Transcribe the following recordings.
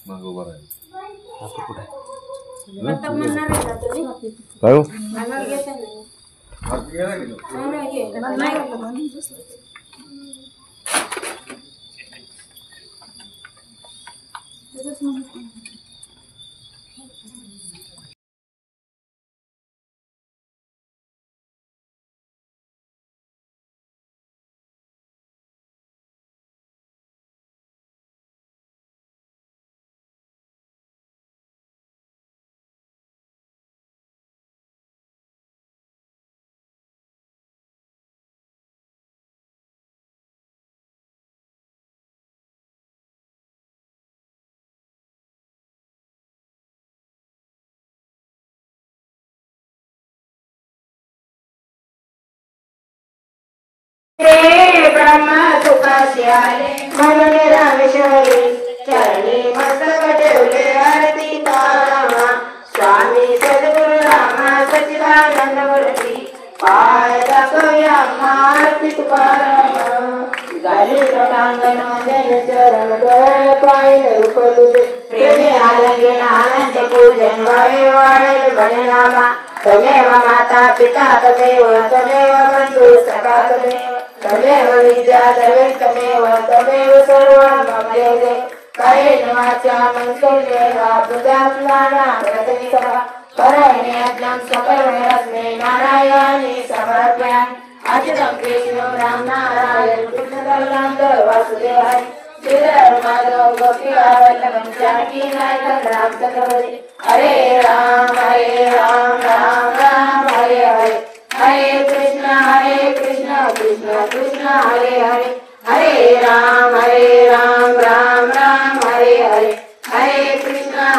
मागं बरं आहे कुठे ब्रह्मा तुकाशियाले म्हणून रामेश्वरी चरणी मस्तक ठेवले आरती तारामा स्वामी सद्गुरु रामा सच्चिदानंद मूर्ती पाय दाखवया आरती तुकारामा गाली प्रटांगण जन चरण गळ पाय रूप तुझे प्रेमे आलंगे आनंद पूजन वावे वाढेल भजनामा तमेव माता पिता तमेव बंधु सखा तमेव विद्या तमेव सर्वं मम देवे कायेन वाचा मनसेन वा बुद्धात्मानं परमेज्ञं सकलमस्मै नारायणे समर्पयामि अच्युतं कृष्णं राम नारायण कृष्णकल्लान्त वासुदेवाय श्रीधर माधव गोपी वल्लभं जानकी नायकं राम चक्रवर्ती हरे राम राम राम हरे हरे हरे कृष्ण कृष्ण कृष्ण हरे हरे हरे राम राम राम हरे हरे हरे कृष्ण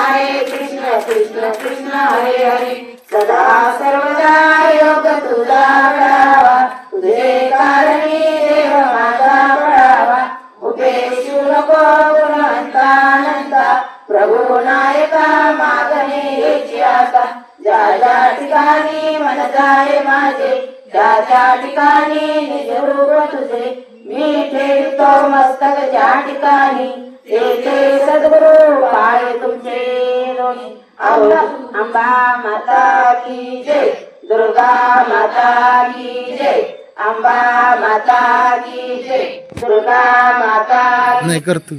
कृष्ण कृष्ण हरे हरे सदा सर्वदा योग तुझा बढावा तुझे कारणी देव माझा बढावा उपेक्षू नको गुणवंतानंदा प्रभू नायका मागणे याची आशा ज्या ज्या ठिकाणी मन जाय माझे त्या त्या ठिकाणी निज रूप तुझे मी ठेवतो मस्तक ज्या ठिकाणी ते सद्गुरु पाय तुमचे दोन्ही अंबा माता की जय दुर्गा माता की जय अंबा माता की जय दुर्गा माता नाही करतो